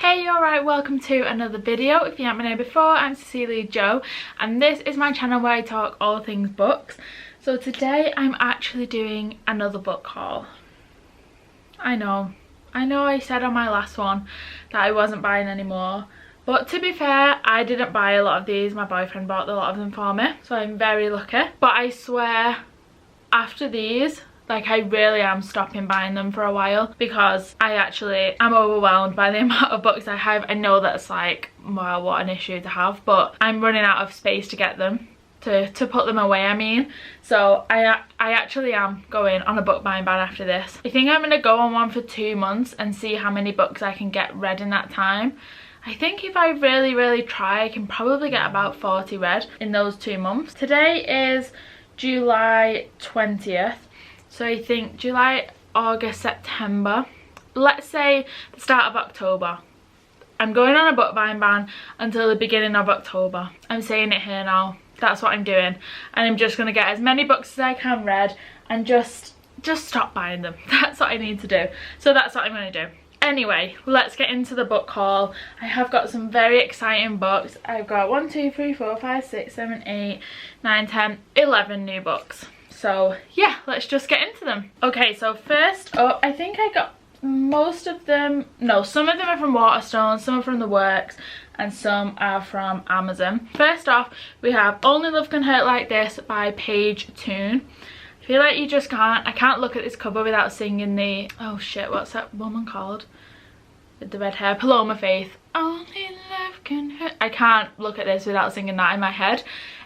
Hey, you alright? Welcome to another video. If you haven't been here before, I'm Cecilia Jo, and this is my channel where I talk all things books. So today I'm actually doing another book haul. I know I said on my last one that I wasn't buying anymore, but to be fair, I didn't buy a lot of these. My boyfriend bought a lot of them for me, so I'm very lucky. But I swear, after these, like, I really am stopping buying them for a while because I'm overwhelmed by the amount of books I have. I know that's like, well, what an issue to have, but I'm running out of space to get them, to put them away, I mean. So I actually am going on a book buying ban after this. I think I'm going to go on one for 2 months and see how many books I can get read in that time. I think if I really try, I can probably get about 40 read in those 2 months. Today is July 20th. So I think July, August, September, let's say the start of October. I'm going on a book buying ban until the beginning of October. I'm saying it here now. That's what I'm doing. And I'm just going to get as many books as I can read and just stop buying them. That's what I need to do. So that's what I'm going to do. Anyway, let's get into the book haul. I have got some very exciting books. I've got 1, 2, 3, 4, 5, 6, 7, 8, 9, 10, 11 new books. So yeah, let's just get into them. Okay, so first up, I think I got most of them. No, some of them are from Waterstones, some are from The Works, and some are from Amazon. First off, we have Only Love Can Hurt Like This by Paige Toon. I feel like I can't look at this cover without singing the, oh shit, what's that woman called? With the red hair, Paloma Faith. Only love can hurt. I can't look at this without singing that in my head.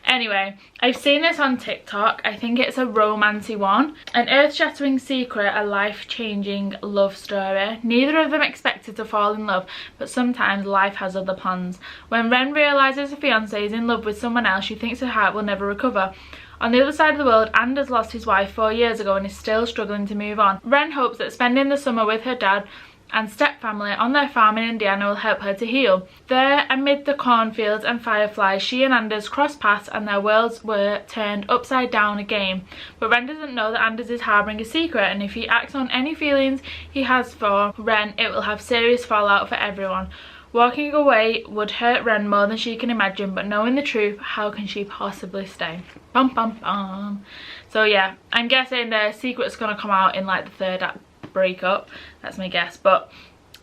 Anyway, I've seen this on TikTok. I think it's a romancy one. An earth-shattering secret, a life-changing love story. Neither of them expected to fall in love, but sometimes life has other plans. When Ren realises her fiancé is in love with someone else, she thinks her heart will never recover. On the other side of the world, Anders lost his wife 4 years ago and is still struggling to move on. Ren hopes that spending the summer with her dad and stepfamily on their farm in Indiana will help her to heal. There, amid the cornfields and fireflies, she and Anders cross paths and their worlds were turned upside down again. But Ren doesn't know that Anders is harbouring a secret, and if he acts on any feelings he has for Ren, it will have serious fallout for everyone. Walking away would hurt Ren more than she can imagine, but knowing the truth, how can she possibly stay? Bum bum bum. So yeah, I'm guessing the secret's gonna come out in like the third act breakup. That's my guess, but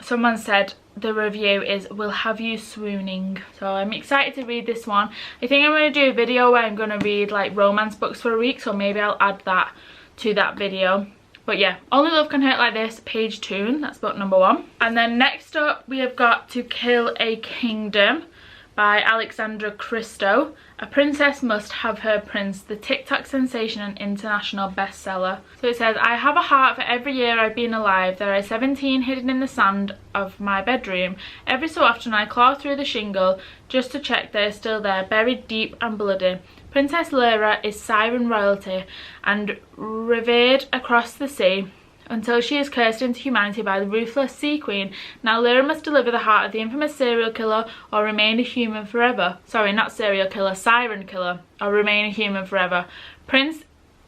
someone said the review is will have you swooning. So I'm excited to read this one. I think I'm going to do a video where I'm going to read like romance books for a week, so maybe I'll add that to that video. But yeah, Only Love Can Hurt Like This, Paige Toon. That's book number 1. And then next up we have got To Kill a Kingdom by Alexandra Christo. A princess must have her prince, the TikTok sensation and international bestseller. So it says, I have a heart for every year I've been alive. There are 17 hidden in the sand of my bedroom. Every so often I claw through the shingle just to check they're still there, buried deep and bloody. Princess Lyra is siren royalty and revered across the sea until she is cursed into humanity by the ruthless sea queen. Now Lyra must deliver the heart of the infamous serial killer or remain a human forever. Sorry, not serial killer, siren killer, or remain a human forever. Prince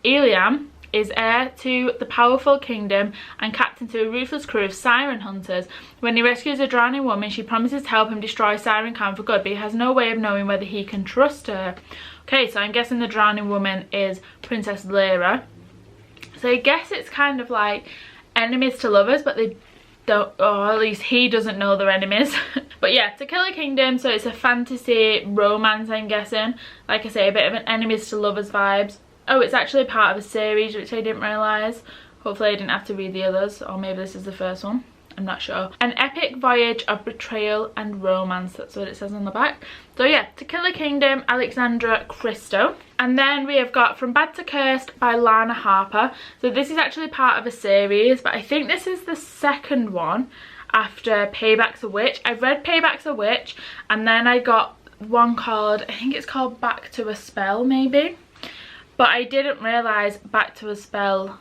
Eliam is heir to the powerful kingdom and captain to a ruthless crew of siren hunters. When he rescues a drowning woman, she promises to help him destroy Siren Khan for good, but he has no way of knowing whether he can trust her. Okay, so I'm guessing the drowning woman is Princess Lyra. So I guess it's kind of like enemies to lovers, but they don't, or at least he doesn't know they're enemies. But yeah, To Kill a Kingdom, so it's a fantasy romance, I'm guessing. Like I say, a bit of an enemies to lovers vibes. Oh, it's actually part of a series, which I didn't realise. Hopefully I didn't have to read the others, or maybe this is the first one. I'm not sure. An epic voyage of betrayal and romance, that's what it says on the back. So yeah, To Kill a Kingdom, Alexandra Christo. And then we have got From Bad to Cursed by Lana Harper. So this is actually part of a series, but I think this is the second one after Payback's a Witch. I've read Payback's a Witch, and then I got one called, I think it's called Back to a Spell maybe. But I didn't realise Back to a Spell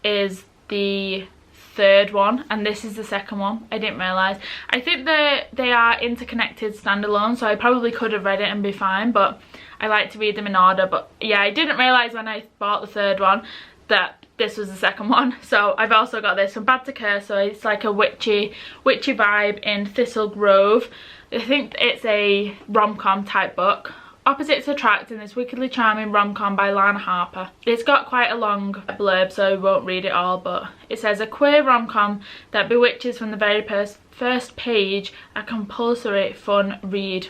is the third one and this is the second one. I didn't realise. I think they are interconnected standalone, so I probably could have read it and be fine, but I like to read them in order. But yeah, I didn't realise when I bought the third one that this was the second one. So I've also got this From Bad to Curse. So it's like a witchy vibe in Thistle Grove. I think it's a rom-com type book. Opposites Attract in this wickedly charming rom-com by Lana Harper. It's got quite a long blurb, so I won't read it all, but it says a queer rom-com that bewitches from the very first page, a compulsory fun read.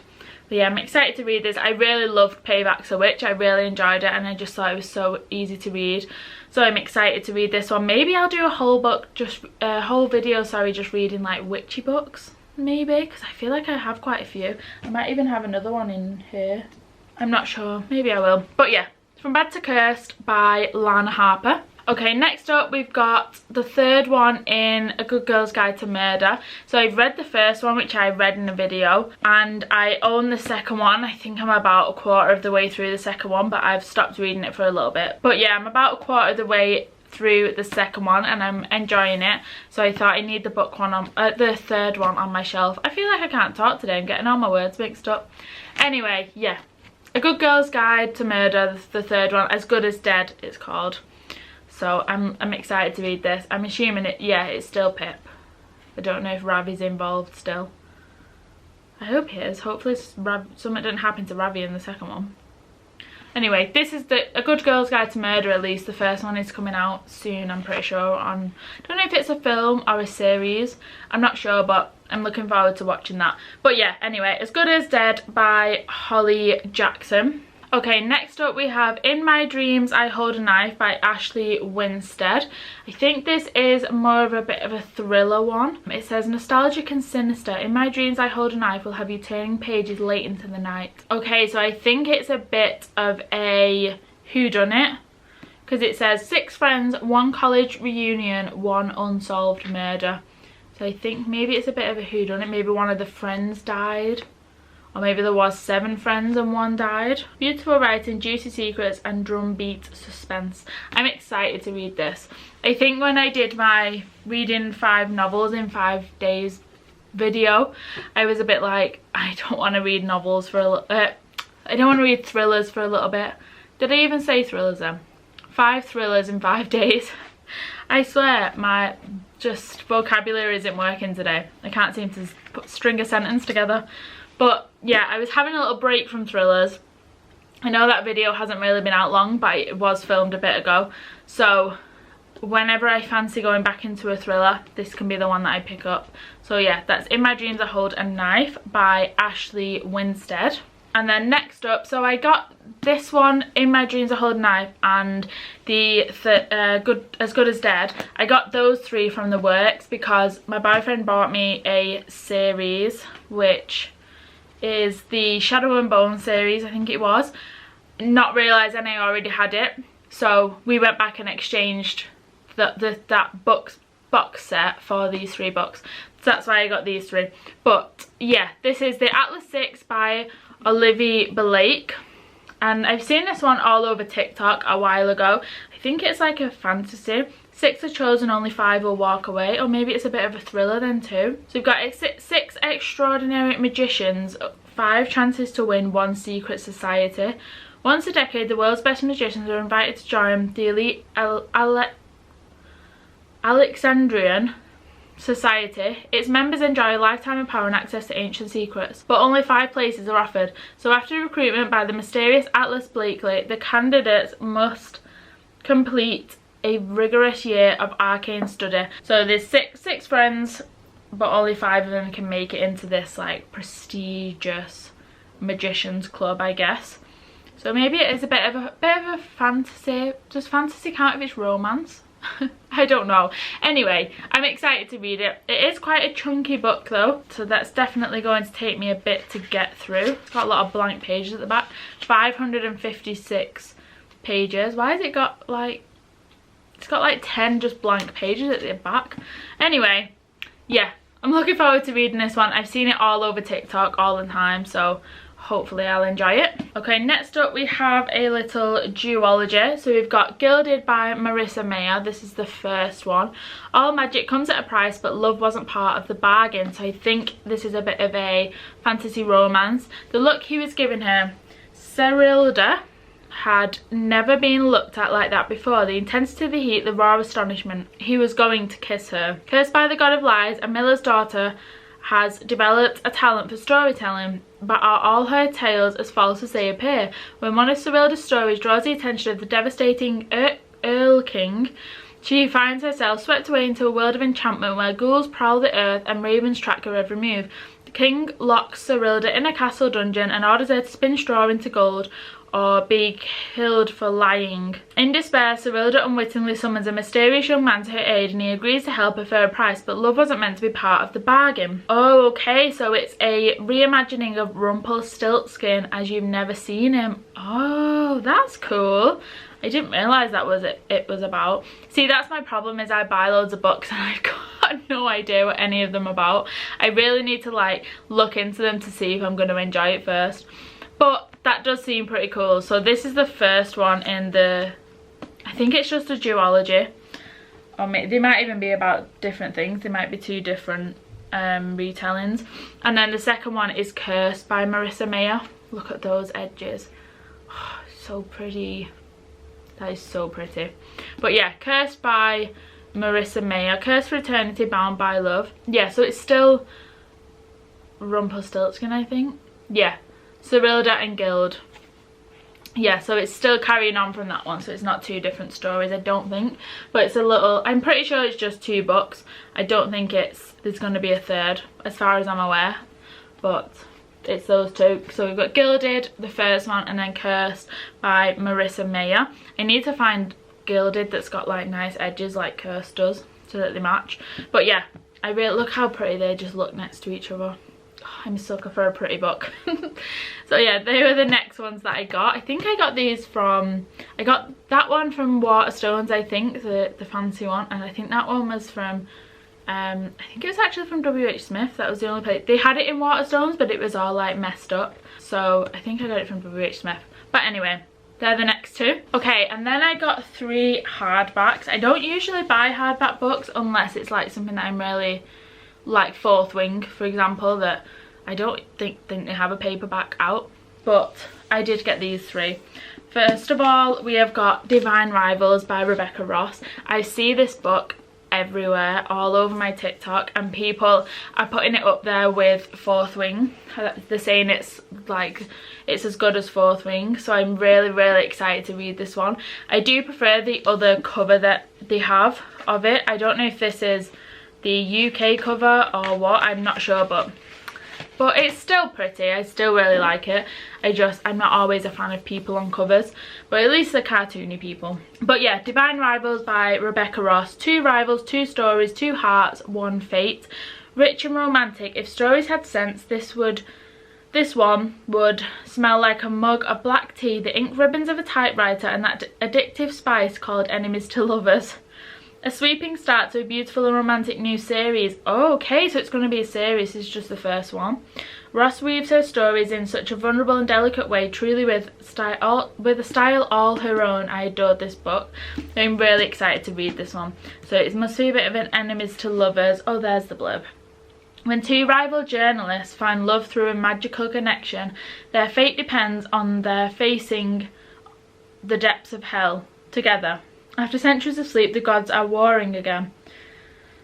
But yeah, I'm excited to read this. I really loved Payback's a Witch. I really enjoyed it, and I just thought it was so easy to read. So I'm excited to read this one. Maybe I'll do a whole book, just a whole video, sorry, just reading like witchy books. Maybe, because I feel like I have quite a few. I might even have another one in here. I'm not sure. Maybe I will. But yeah, From Bad to Cursed by Lana Harper. Okay, next up we've got the third one in A Good Girl's Guide to Murder. So I've read the first one, which I read in a video, and I own the second one. I think I'm about a quarter of the way through the second one, but I've stopped reading it for a little bit. But yeah, I'm about a quarter of the way through the second one and I'm enjoying it. So I thought I need the the third one on my shelf. I feel like I can't talk today. I'm getting all my words mixed up. Anyway, yeah. A Good Girl's Guide to Murder, the third one. As Good as Dead, it's called. So I'm excited to read this. I'm assuming it's still Pip. I don't know if Ravi's involved still. I hope he is. Hopefully something didn't happen to Ravi in the second one. Anyway, this is A Good Girl's Guide to Murder, at least. The first one is coming out soon, I'm pretty sure. I don't know if it's a film or a series. I'm not sure, but I'm looking forward to watching that. But yeah, anyway, As Good as Dead by Holly Jackson. Okay, next up we have In My Dreams I Hold a Knife by Ashley Winstead. I think this is more of a bit of a thriller one. It says, nostalgic and sinister, in my dreams I hold a knife will have you turning pages late into the night. Okay, so I think it's a bit of a whodunit, because it says 6 friends, 1 college reunion, 1 unsolved murder. So I think maybe it's a bit of a whodunit. Maybe one of the friends died. Or maybe there was 7 friends and 1 died. Beautiful writing, juicy secrets and drumbeat suspense. I'm excited to read this. I think when I did my reading 5 novels in 5 days video, I was a bit like, I don't want to read novels for a little bit. I don't want to read thrillers for a little bit. Did I even say thrillers then? 5 thrillers in 5 days. I swear my just vocabulary isn't working today. I can't seem to string a sentence together. But yeah, I was having a little break from thrillers. I know that video hasn't really been out long, but it was filmed a bit ago. So whenever I fancy going back into a thriller, this can be the one that I pick up. So yeah, that's In My Dreams I Hold a Knife by Ashley Winstead. And then next up, so I got this one, In My Dreams I Hold a Knife, and the As Good as Dead. I got those 3 from the works because my boyfriend bought me a series, which is the Shadow and Bone series, I think it was. Not realising I already had it. So we went back and exchanged that box set for these 3 books. So that's why I got these 3. But yeah, this is the Atlas 6 by Olivia Blake. And I've seen this one all over TikTok a while ago. I think it's like a fantasy. 6 are chosen, only 5 will walk away. Or maybe it's a bit of a thriller then too. So we've got 6 extraordinary magicians, 5 chances to win, 1 secret society. Once a decade, the world's best magicians are invited to join the elite Alexandrian Society. Its members enjoy a lifetime of power and access to ancient secrets, but only 5 places are offered. So after recruitment by the mysterious Atlas Blakely, the candidates must complete a rigorous year of arcane study. So there's six friends, but only 5 of them can make it into this like prestigious magicians club, I guess. So maybe it is a bit of a fantasy. Does fantasy count if it's romance? I don't know. Anyway, I'm excited to read it. It is quite a chunky book though, so that's definitely going to take me a bit to get through. It's got a lot of blank pages at the back. 556 pages. Why has it got like... It's got like 10 just blank pages at the back. Anyway, yeah, I'm looking forward to reading this one. I've seen it all over TikTok all the time, so hopefully I'll enjoy it. Okay, next up we have a little duology. So we've got Gilded by Marissa Mayer. This is the first one. All magic comes at a price, but love wasn't part of the bargain. So I think this is a bit of a fantasy romance. The look he was giving her, Serilda, had never been looked at like that before. The intensity of the heat, the raw astonishment. He was going to kiss her. Cursed by the god of lies, a miller's daughter has developed a talent for storytelling, but are all her tales as false as they appear? When one of Serilda's stories draws the attention of the devastating Earl King, she finds herself swept away into a world of enchantment where ghouls prowl the earth and ravens track her every move. The king locks Serilda in a castle dungeon and orders her to spin straw into gold or be killed for lying. In despair, Serilda unwittingly summons a mysterious young man to her aid and he agrees to help her for a price, but love wasn't meant to be part of the bargain. Oh, okay, so it's a reimagining of Rumpelstiltskin as you've never seen him. Oh, that's cool. I didn't realise that was it was about. See, that's my problem, is I buy loads of books and I've got no idea what any of them are about. I really need to like look into them to see if I'm going to enjoy it first. But that does seem pretty cool. So this is the first one in the, I think it's just a duology. Or maybe, they might even be about different things. They might be two different retellings. And then the second one is Cursed by Marissa Mayer. Look at those edges. Oh, so pretty. That is so pretty. But yeah, Cursed by Marissa Mayer. Cursed for Eternity, Bound by Love. Yeah, so it's still Rumpelstiltskin, I think. Yeah. Serilda and Gilded. Yeah, so it's still carrying on from that one, so it's not two different stories, I don't think. But it's a little, I'm pretty sure it's just 2 books. I don't think there's going to be a third, as far as I'm aware. But it's those 2. So we've got Gilded, the first one, and then Cursed by Marissa Mayer. I need to find Gilded that's got like nice edges like Cursed does, so that they match. But yeah, I really, look how pretty they just look next to each other. I'm a sucker for a pretty book. So yeah, they were the next ones that I got. I think I got these from, I got that one from Waterstones, I think, the fancy one, and I think that one was from I think it was actually from WH Smith. That was the only place they had it in Waterstones, but it was all like messed up, so I think I got it from WH Smith. But anyway, they're the next 2. Okay, and then I got 3 hardbacks. I don't usually buy hardback books unless it's like something that I'm really like, Fourth Wing, for example, that I don't think they have a paperback out, but I did get these 3. First of all, we have got Divine Rivals by Rebecca Ross. I see this book everywhere, all over my TikTok, and people are putting it up there with Fourth Wing. They're saying it's like, it's as good as Fourth Wing, so I'm really, really excited to read this one. I do prefer the other cover that they have of it. I don't know if this is the UK cover or what, I'm not sure, but it's still pretty. I still really like it. I'm not always a fan of people on covers, but at least they're cartoony people. But yeah, Divine Rivals by Rebecca Ross. 2 rivals, 2 stories, 2 hearts, 1 fate. Rich and romantic. If stories had sense, this one would smell like a mug of black tea, the ink ribbons of a typewriter, and that addictive spice called enemies to lovers. A sweeping start to a beautiful and romantic new series. Oh, okay, so it's going to be a series. This is just the first one. Ross weaves her stories in such a vulnerable and delicate way, truly with a style all her own. I adored this book. I'm really excited to read this one. So it must be a bit of an enemies to lovers. Oh, there's the blurb. When 2 rival journalists find love through a magical connection, their fate depends on their facing the depths of hell together. After centuries of sleep, the gods are warring again.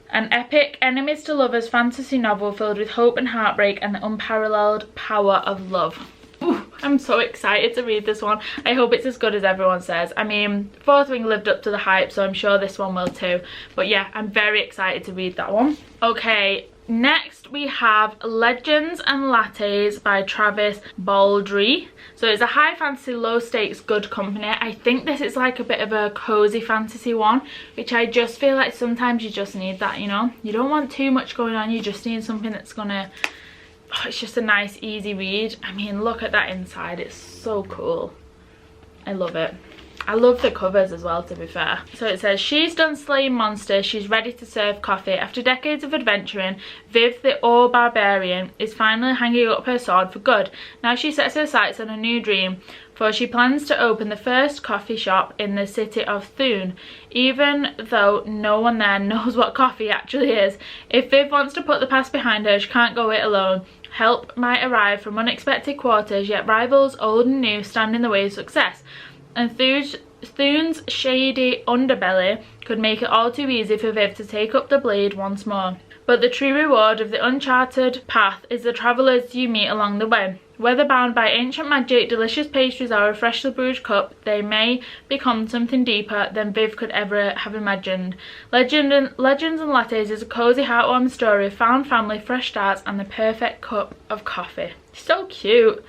An epic enemies to lovers fantasy novel filled with hope and heartbreak and the unparalleled power of love. Ooh, I'm so excited to read this one. I hope it's as good as everyone says. I mean, Fourth Wing lived up to the hype, so I'm sure this one will too. But yeah, I'm very excited to read that one. Okay, next we have Legends and Lattes by Travis Baldry. So it's a high fantasy, low stakes, good company. I think this is like a bit of a cozy fantasy one, which I just feel like sometimes you just need that, you know. You don't want too much going on, you just need something that's gonna, oh, it's just a nice easy read. I mean, look at that inside, it's so cool. I love it. I love the covers as well, to be fair. So it says, she's done slaying monsters, she's ready to serve coffee. After decades of adventuring, Viv the Ore Barbarian is finally hanging up her sword for good. Now she sets her sights on a new dream, for she plans to open the first coffee shop in the city of Thune, even though no one there knows what coffee actually is. If Viv wants to put the past behind her, she can't go it alone. Help might arrive from unexpected quarters, yet rivals old and new stand in the way of success. and Thune's shady underbelly could make it all too easy for Viv to take up the blade once more. But the true reward of the uncharted path is the travellers you meet along the way. Whether bound by ancient magic, delicious pastries or a freshly brewed cup, they may become something deeper than Viv could ever have imagined. Legends and Lattes is a cosy, heartwarming story of found family, fresh starts and the perfect cup of coffee. So cute.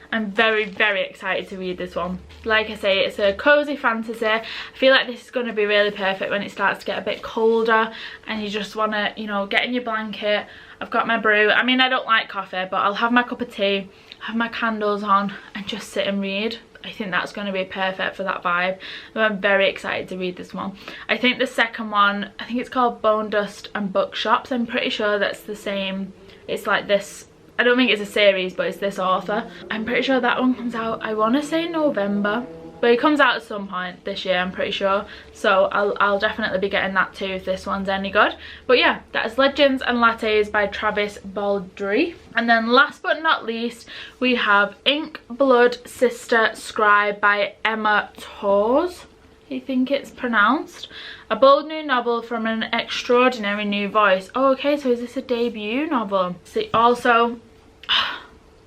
I'm very, very excited to read this one. Like I say, it's a cozy fantasy. I feel like this is going to be really perfect when it starts to get a bit colder and you just want to, you know, get in your blanket. I've got my brew. I mean, I don't like coffee, but I'll have my cup of tea, have my candles on and just sit and read. I think that's going to be perfect for that vibe. I'm very excited to read this one. I think the second one, I think it's called Bone Dust and Bookshops. I'm pretty sure that's the same. It's like this. I don't think it's a series, but it's this author. I'm pretty sure that one comes out, I want to say November, but it comes out at some point this year, I'm pretty sure. So I'll definitely be getting that too if this one's any good. But yeah, that is Legends and Lattes by Travis Baldry. And then last but not least, we have Ink Blood Sister Scribe by Emma Tors, I think it's pronounced. A bold new novel from an extraordinary new voice. Oh, okay, so is this a debut novel? See, also,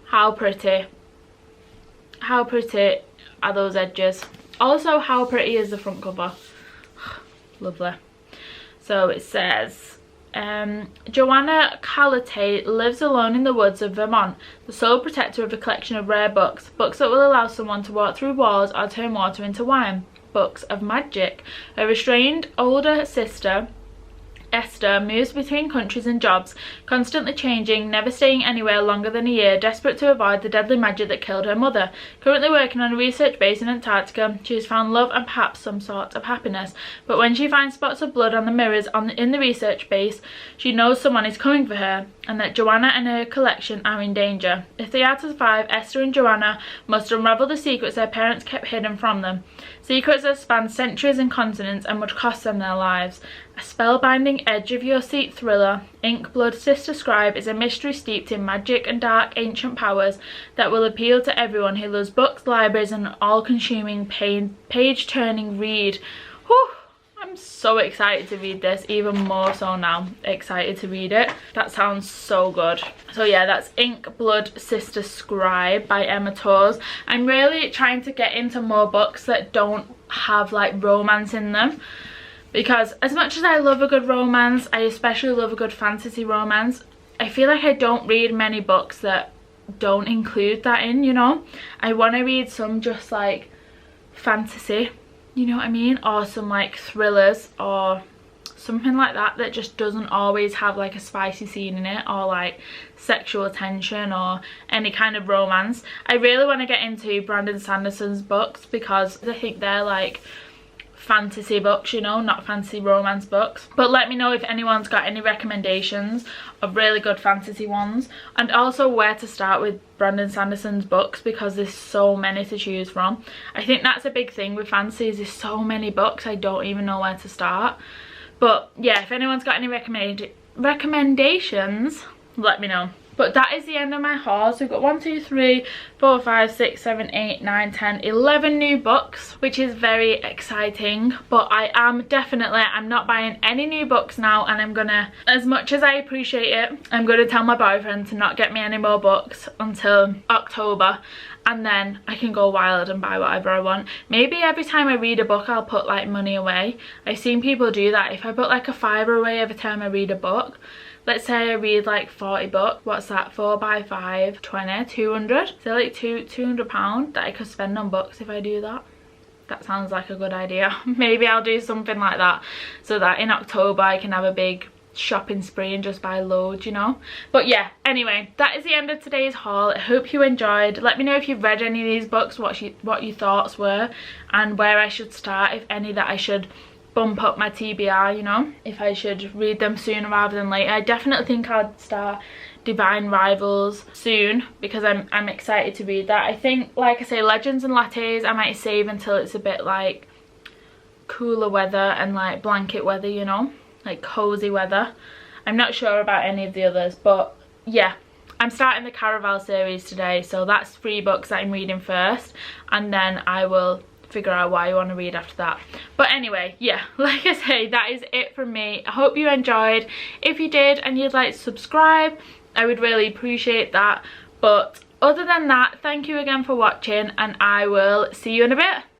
how pretty. How pretty are those edges? Also, how pretty is the front cover? Lovely. So it says, Joanna Calatay lives alone in the woods of Vermont, the sole protector of a collection of rare books. Books that will allow someone to walk through walls or turn water into wine. Books of magic. Her restrained older sister Esther moves between countries and jobs, constantly changing, never staying anywhere longer than a year, desperate to avoid the deadly magic that killed her mother. Currently working on a research base in Antarctica, she has found love and perhaps some sort of happiness. But when she finds spots of blood on the mirrors in the research base, she knows someone is coming for her, and that Joanna and her collection are in danger. If they are to survive, Esther and Joanna must unravel the secrets their parents kept hidden from them. Secrets that span centuries and continents and would cost them their lives. A spellbinding edge-of-your-seat thriller, Ink Blood Sister Scribe is a mystery steeped in magic and dark ancient powers that will appeal to everyone who loves books, libraries and an all-consuming, page-turning read. Whew, I'm so excited to read this, even more so now. Excited to read it. That sounds so good. So yeah, that's Ink Blood Sister Scribe by Emma Tors. I'm really trying to get into more books that don't have like romance in them, because as much as I love a good romance, I especially love a good fantasy romance, I feel like I don't read many books that don't include that in, you know. I want to read some just like fantasy, you know what I mean, or some like thrillers or something like that that just doesn't always have like a spicy scene in it, or like sexual tension or any kind of romance. I really want to get into Brandon Sanderson's books because I think they're like fantasy books, you know, not fantasy romance books. But let me know if anyone's got any recommendations of really good fantasy ones, and also where to start with Brandon Sanderson's books, because there's so many to choose from. I think that's a big thing with fantasy, is there's so many books I don't even know where to start. But yeah, if anyone's got any recommendations, let me know. But that is the end of my haul. So we've got 1, 2, 3, 4, 5, 6, 7, 8, 9, 10, 11 new books, which is very exciting. But I'm not buying any new books now, and I'm gonna, as much as I appreciate it, I'm gonna tell my boyfriend to not get me any more books until October, and then I can go wild and buy whatever I want. Maybe every time I read a book I'll put like money away. I've seen people do that. If I put like a £5 away every time I read a book, let's say I read like 40 books, what's that, 4 by 5, 20, 200? So like £200 that I could spend on books if I do that. That sounds like a good idea. Maybe I'll do something like that, so that in October I can have a big shopping spree and just buy loads, you know. But yeah, anyway, that is the end of today's haul. I hope you enjoyed. Let me know if you've read any of these books, what your thoughts were, and where I should start, if any that I should bump up my TBR, you know, if I should read them sooner rather than later. I definitely think I'd start Divine Rivals soon, because I'm excited to read that. I think, like I say, Legends and Lattes I might save until it's a bit like cooler weather and like blanket weather, you know, like cozy weather. I'm not sure about any of the others, but yeah, I'm starting the Caraval series today, so that's 3 books that I'm reading first, and then I will figure out what I want to read after that. But anyway, yeah, like I say, that is it from me. I hope you enjoyed. If you did and you'd like to subscribe, I would really appreciate that. But other than that, thank you again for watching, and I will see you in a bit.